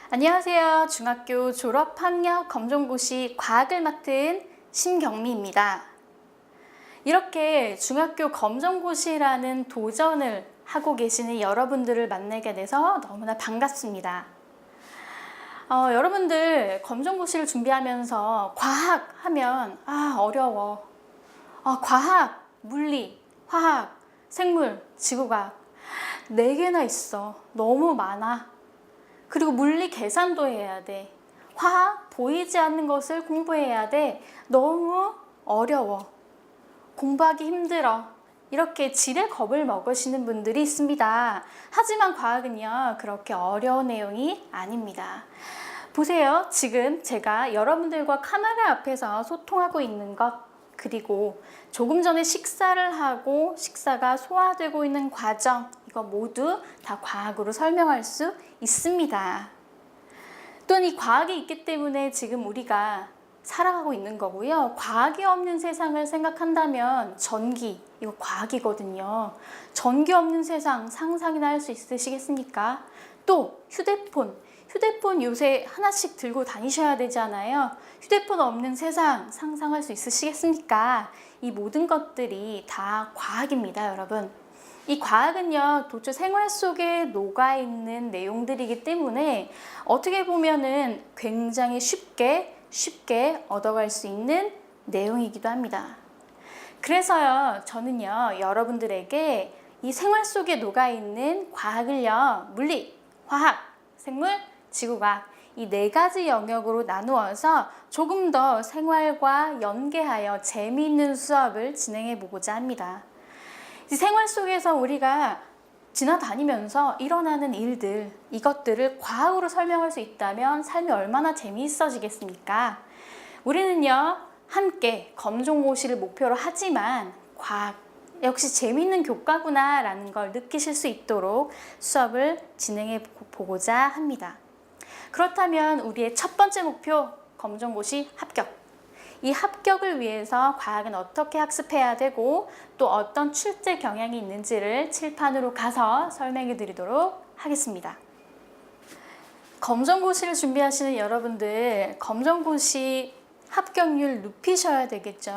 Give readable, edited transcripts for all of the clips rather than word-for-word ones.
안녕하세요. 중학교 졸업학력 검정고시 과학을 맡은 심경미입니다. 이렇게 중학교 검정고시라는 도전을 하고 계시는 여러분들을 만나게 돼서 너무나 반갑습니다. 여러분들 검정고시를 준비하면서 과학 하면 어려워. 과학, 물리, 화학, 생물, 지구과학 4개나 있어. 너무 많아. 그리고 물리 계산도 해야 돼. 화학 보이지 않는 것을 공부해야 돼. 너무 어려워. 공부하기 힘들어. 이렇게 지레 겁을 먹으시는 분들이 있습니다. 하지만 과학은요, 그렇게 어려운 내용이 아닙니다. 보세요. 지금 제가 여러분들과 카메라 앞에서 소통하고 있는 것, 그리고 조금 전에 식사를 하고 식사가 소화되고 있는 과정, 이거 모두 다 과학으로 설명할 수 있습니다. 또한 이 과학이 있기 때문에 지금 우리가 살아가고 있는 거고요. 과학이 없는 세상을 생각한다면 전기, 이거 과학이거든요. 전기 없는 세상 상상이나 할 수 있으시겠습니까? 또 휴대폰 요새 하나씩 들고 다니셔야 되잖아요. 휴대폰 없는 세상 상상할 수 있으시겠습니까? 이 모든 것들이 다 과학입니다, 여러분. 이 과학은요, 도처 생활 속에 녹아있는 내용들이기 때문에 어떻게 보면은 굉장히 쉽게 얻어갈 수 있는 내용이기도 합니다. 그래서요, 저는요, 여러분들에게 이 생활 속에 녹아있는 과학을요, 물리, 화학, 생물, 지구과학 이 4가지 영역으로 나누어서 조금 더 생활과 연계하여 재미있는 수업을 진행해 보고자 합니다. 생활 속에서 우리가 지나다니면서 일어나는 일들, 이것들을 과학으로 설명할 수 있다면 삶이 얼마나 재미있어지겠습니까? 우리는요, 함께 검정고시를 목표로 하지만 과학, 역시 재미있는 교과구나 라는 걸 느끼실 수 있도록 수업을 진행해 보고자 합니다. 그렇다면 우리의 첫 번째 목표, 검정고시 합격. 이 합격을 위해서 과학은 어떻게 학습해야 되고 또 어떤 출제 경향이 있는지를 칠판으로 가서 설명해 드리도록 하겠습니다. 검정고시를 준비하시는 여러분들, 검정고시 합격률 높이셔야 되겠죠.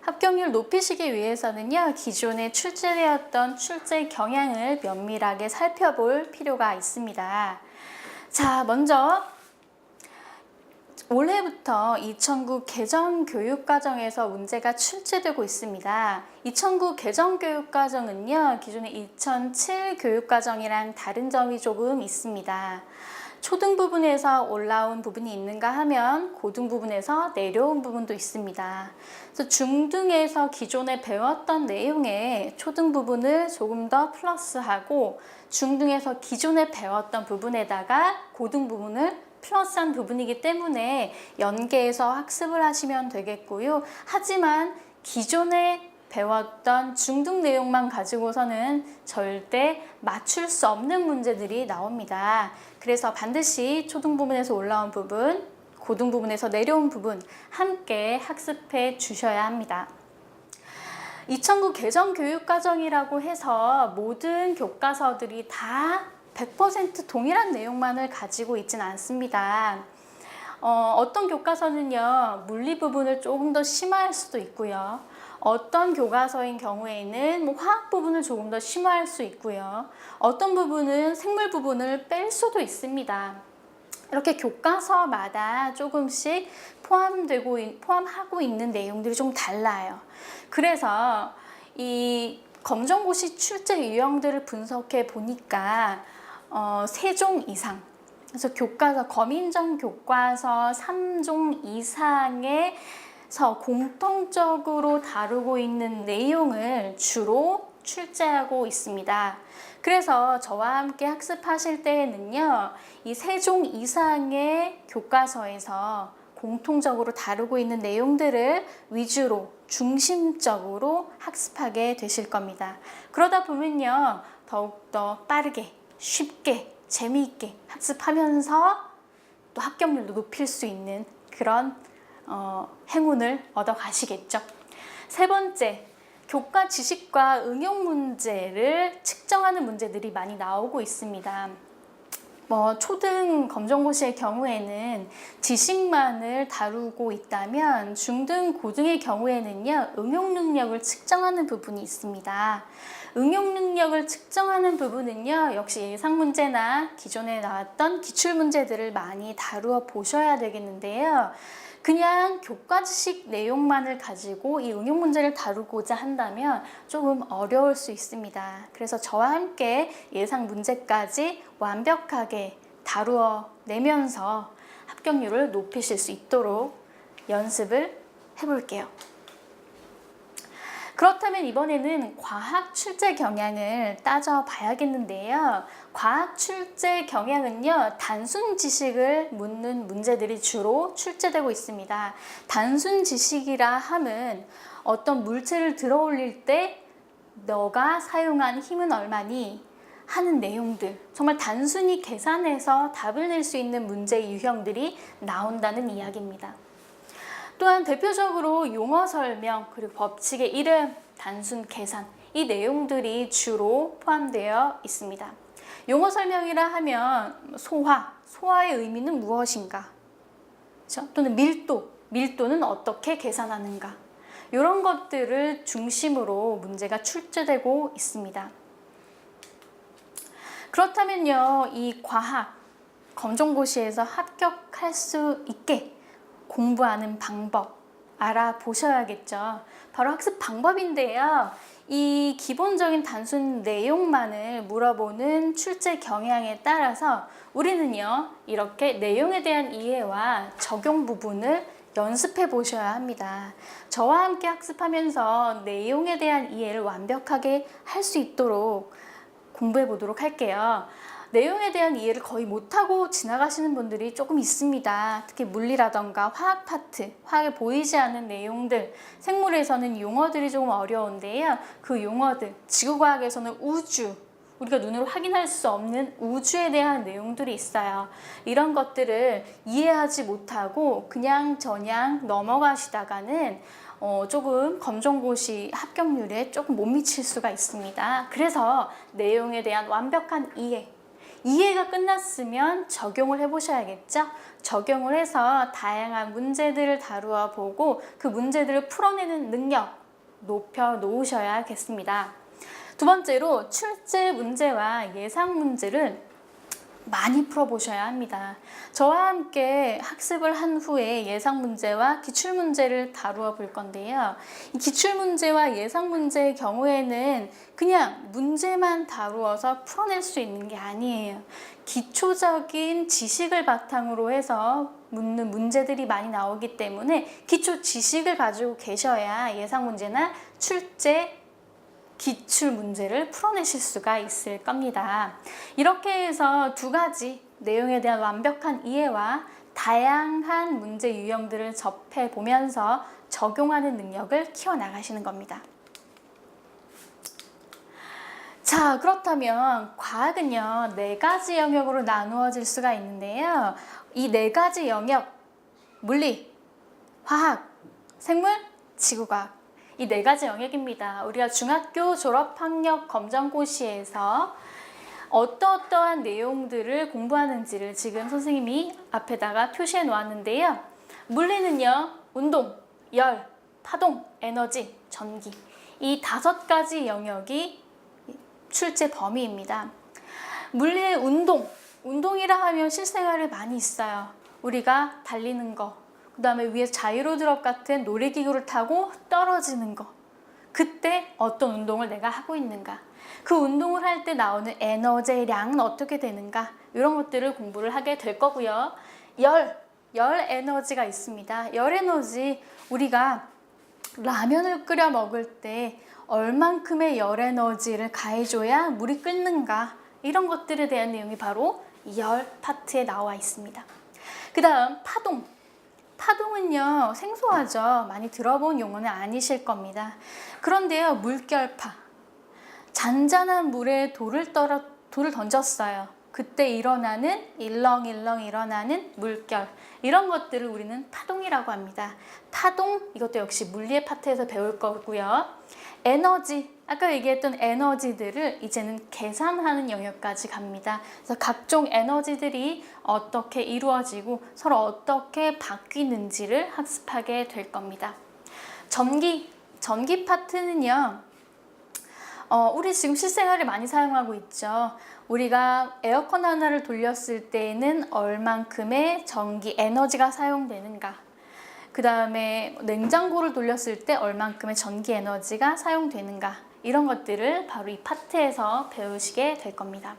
합격률 높이시기 위해서는요, 기존에 출제되었던 출제 경향을 면밀하게 살펴볼 필요가 있습니다. 자, 먼저 올해부터 2009 개정교육과정에서 문제가 출제되고 있습니다. 2009 개정교육과정은요, 기존의 2007 교육과정이랑 다른 점이 조금 있습니다. 초등 부분에서 올라온 부분이 있는가 하면 고등 부분에서 내려온 부분도 있습니다. 그래서 중등에서 기존에 배웠던 내용에 초등 부분을 조금 더 플러스하고 중등에서 기존에 배웠던 부분에다가 고등 부분을 플러스한 부분이기 때문에 연계해서 학습을 하시면 되겠고요. 하지만 기존에 배웠던 중등 내용만 가지고서는 절대 맞출 수 없는 문제들이 나옵니다. 그래서 반드시 초등 부분에서 올라온 부분, 고등 부분에서 내려온 부분 함께 학습해 주셔야 합니다. 2009 개정교육과정이라고 해서 모든 교과서들이 다 100% 동일한 내용만을 가지고 있지는 않습니다. 어떤 교과서는요, 물리 부분을 조금 더 심화할 수도 있고요. 어떤 교과서인 경우에는 화학 부분을 조금 더 심화할 수 있고요. 어떤 부분은 생물 부분을 뺄 수도 있습니다. 이렇게 교과서마다 조금씩 포함하고 있는 내용들이 좀 달라요. 그래서 이 검정고시 출제 유형들을 분석해 보니까 3종 이상, 그래서 교과서, 검인정 교과서 3종 이상에서 공통적으로 다루고 있는 내용을 주로 출제하고 있습니다. 그래서 저와 함께 학습하실 때에는요, 이 3종 이상의 교과서에서 공통적으로 다루고 있는 내용들을 위주로 중심적으로 학습하게 되실 겁니다. 그러다 보면요, 더욱더 빠르게, 쉽게, 재미있게 학습하면서 또 합격률도 높일 수 있는 그런 행운을 얻어 가시겠죠. 세 번째, 교과 지식과 응용 문제를 측정하는 문제들이 많이 나오고 있습니다. 초등 검정고시의 경우에는 지식만을 다루고 있다면 중등 고등의 경우에는요, 응용 능력을 측정하는 부분이 있습니다. 응용 능력을 측정하는 부분은요, 역시 예상 문제나 기존에 나왔던 기출 문제들을 많이 다루어 보셔야 되겠는데요. 그냥 교과 지식 내용만을 가지고 이 응용 문제를 다루고자 한다면 조금 어려울 수 있습니다. 그래서 저와 함께 예상 문제까지 완벽하게 다루어 내면서 합격률을 높이실 수 있도록 연습을 해볼게요. 그렇다면 이번에는 과학 출제 경향을 따져봐야겠는데요. 과학 출제 경향은요, 단순 지식을 묻는 문제들이 주로 출제되고 있습니다. 단순 지식이라 함은 어떤 물체를 들어 올릴 때 너가 사용한 힘은 얼마니? 하는 내용들, 정말 단순히 계산해서 답을 낼 수 있는 문제 유형들이 나온다는 이야기입니다. 또한 대표적으로 용어 설명, 그리고 법칙의 이름, 단순 계산, 이 내용들이 주로 포함되어 있습니다. 용어 설명이라 하면 소화의 의미는 무엇인가? 그렇죠? 또는 밀도는 어떻게 계산하는가? 이런 것들을 중심으로 문제가 출제되고 있습니다. 그렇다면요, 이 과학, 검정고시에서 합격할 수 있게 공부하는 방법 알아보셔야겠죠. 바로 학습 방법인데요. 이 기본적인 단순 내용만을 물어보는 출제 경향에 따라서 우리는요, 이렇게 내용에 대한 이해와 적용 부분을 연습해 보셔야 합니다. 저와 함께 학습하면서 내용에 대한 이해를 완벽하게 할 수 있도록 공부해 보도록 할게요. 내용에 대한 이해를 거의 못하고 지나가시는 분들이 조금 있습니다. 특히 물리라던가 화학 파트, 화학에 보이지 않는 내용들, 생물에서는 용어들이 조금 어려운데요. 그 용어들, 지구과학에서는 우주, 우리가 눈으로 확인할 수 없는 우주에 대한 내용들이 있어요. 이런 것들을 이해하지 못하고 그냥 넘어가시다가는 조금 검정고시 합격률에 조금 못 미칠 수가 있습니다. 그래서 내용에 대한 완벽한 이해가 끝났으면 적용을 해보셔야겠죠. 적용을 해서 다양한 문제들을 다루어 보고 그 문제들을 풀어내는 능력 높여 놓으셔야겠습니다. 두 번째로 출제 문제와 예상 문제를 많이 풀어보셔야 합니다. 저와 함께 학습을 한 후에 예상 문제와 기출 문제를 다루어 볼 건데요. 이 기출 문제와 예상 문제의 경우에는 그냥 문제만 다루어서 풀어낼 수 있는 게 아니에요. 기초적인 지식을 바탕으로 해서 묻는 문제들이 많이 나오기 때문에 기초 지식을 가지고 계셔야 예상 문제나 출제 기출 문제를 풀어내실 수가 있을 겁니다. 이렇게 해서 두 가지 내용에 대한 완벽한 이해와 다양한 문제 유형들을 접해보면서 적용하는 능력을 키워나가시는 겁니다. 자, 그렇다면 과학은요, 4가지 영역으로 나누어질 수가 있는데요. 이 4가지 영역, 물리, 화학, 생물, 지구과학, 이 4가지 영역입니다. 우리가 중학교 졸업학력 검정고시에서 어떠한 내용들을 공부하는지를 지금 선생님이 앞에다가 표시해 놓았는데요. 물리는요, 운동, 열, 파동, 에너지, 전기, 이 5가지 영역이 출제 범위입니다. 물리의 운동이라 하면 실생활에 많이 있어요. 우리가 달리는 거, 그 다음에 위에 자이로드롭 같은 놀이기구를 타고 떨어지는 거, 그때 어떤 운동을 내가 하고 있는가, 그 운동을 할 때 나오는 에너지량은 어떻게 되는가, 이런 것들을 공부를 하게 될 거고요. 열 에너지가 있습니다. 열 에너지, 우리가 라면을 끓여 먹을 때 얼만큼의 열 에너지를 가해줘야 물이 끓는가, 이런 것들에 대한 내용이 바로 열 파트에 나와 있습니다. 그 다음 파동은요, 생소하죠. 많이 들어본 용어는 아니실 겁니다. 그런데요, 물결파, 잔잔한 물에 돌을 던졌어요. 그때 일어나는 일렁일렁 일어나는 물결, 이런 것들을 우리는 파동이라고 합니다. 파동, 이것도 역시 물리의 파트에서 배울 거고요. 에너지, 아까 얘기했던 에너지들을 이제는 계산하는 영역까지 갑니다. 그래서 각종 에너지들이 어떻게 이루어지고 서로 어떻게 바뀌는지를 학습하게 될 겁니다. 전기 파트는요. 우리 지금 실생활에 많이 사용하고 있죠. 우리가 에어컨 하나를 돌렸을 때에는 얼만큼의 전기 에너지가 사용되는가, 그 다음에 냉장고를 돌렸을 때 얼만큼의 전기 에너지가 사용되는가, 이런 것들을 바로 이 파트에서 배우시게 될 겁니다.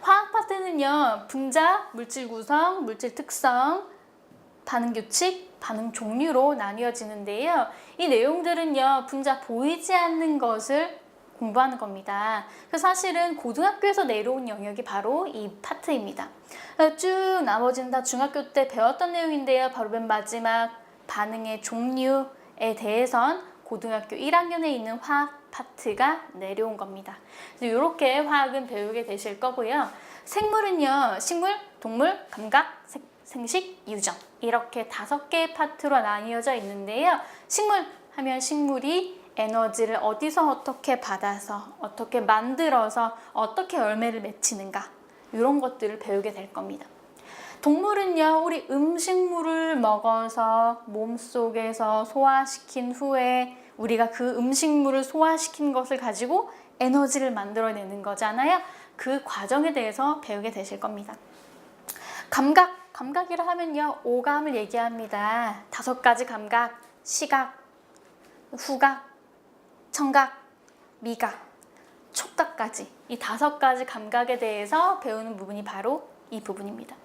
화학 파트는요, 분자, 물질 구성, 물질 특성, 반응 규칙, 반응 종류로 나뉘어지는데요. 이 내용들은요, 분자 보이지 않는 것을 공부하는 겁니다. 그래서 사실은 고등학교에서 내려온 영역이 바로 이 파트입니다. 쭉 나머지는 다 중학교 때 배웠던 내용인데요. 바로 맨 마지막 반응의 종류에 대해선 고등학교 1학년에 있는 화학 파트가 내려온 겁니다. 이렇게 화학은 배우게 되실 거고요. 생물은요, 식물, 동물, 감각, 생식, 유전, 이렇게 5개의 파트로 나뉘어져 있는데요. 식물 하면 식물이 에너지를 어디서 어떻게 받아서 어떻게 만들어서 어떻게 열매를 맺히는가, 이런 것들을 배우게 될 겁니다. 동물은요, 우리 음식물을 먹어서 몸속에서 소화시킨 후에 우리가 그 음식물을 소화시킨 것을 가지고 에너지를 만들어내는 거잖아요. 그 과정에 대해서 배우게 되실 겁니다. 감각이라 하면요, 오감을 얘기합니다. 5가지 감각, 시각, 후각, 청각, 미각, 촉각까지, 이 5가지 감각에 대해서 배우는 부분이 바로 이 부분입니다.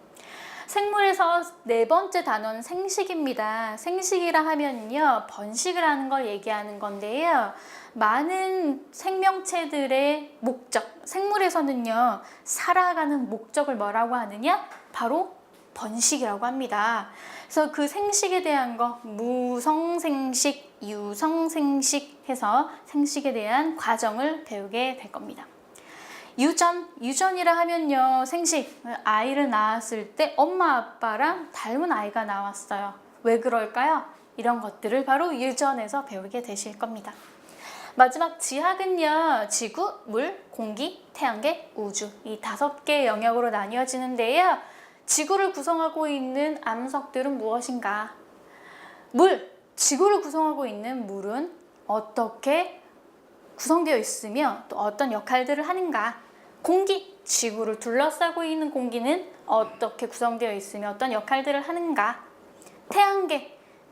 생물에서 4번째 단어는 생식입니다. 생식이라 하면요, 번식을 하는 걸 얘기하는 건데요. 많은 생명체들의 목적, 생물에서는요, 살아가는 목적을 뭐라고 하느냐? 바로 번식이라고 합니다. 그래서 그 생식에 대한 거, 무성생식, 유성생식 해서 생식에 대한 과정을 배우게 될 겁니다. 유전이라 하면요, 생식, 아이를 낳았을 때 엄마 아빠랑 닮은 아이가 나왔어요. 왜 그럴까요? 이런 것들을 바로 유전에서 배우게 되실 겁니다. 마지막 지학은요, 지구, 물, 공기, 태양계, 우주, 이 5개의 영역으로 나뉘어지는데요. 지구를 구성하고 있는 암석들은 무엇인가? 지구를 구성하고 있는 물은 어떻게 구성되어 있으며 또 어떤 역할들을 하는가? 공기, 지구를 둘러싸고 있는 공기는 어떻게 구성되어 있으며 어떤 역할들을 하는가?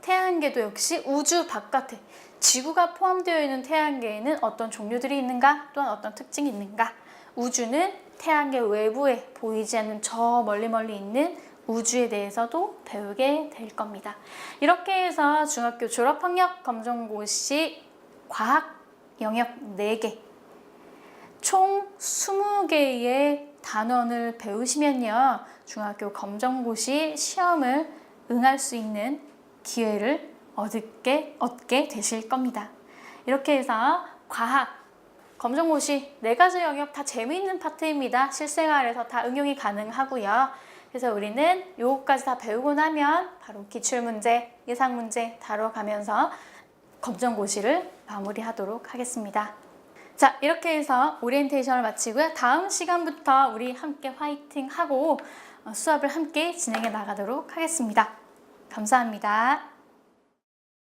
태양계도 역시 우주 바깥에, 지구가 포함되어 있는 태양계에는 어떤 종류들이 있는가? 또한 어떤 특징이 있는가? 우주는 태양계 외부에 보이지 않는 저 멀리 있는 우주에 대해서도 배우게 될 겁니다. 이렇게 해서 중학교 졸업학력 검정고시 과학 영역 4개, 총 20개의 단원을 배우시면요, 중학교 검정고시 시험을 응할 수 있는 기회를 얻게 되실 겁니다. 이렇게 해서 과학, 검정고시 4가지 영역 다 재미있는 파트입니다. 실생활에서 다 응용이 가능하고요. 그래서 우리는 요거까지 다 배우고 나면 바로 기출문제, 예상문제 다뤄가면서 검정고시를 마무리하도록 하겠습니다. 자, 이렇게 해서 오리엔테이션을 마치고요. 다음 시간부터 우리 함께 화이팅 하고 수업을 함께 진행해 나가도록 하겠습니다. 감사합니다.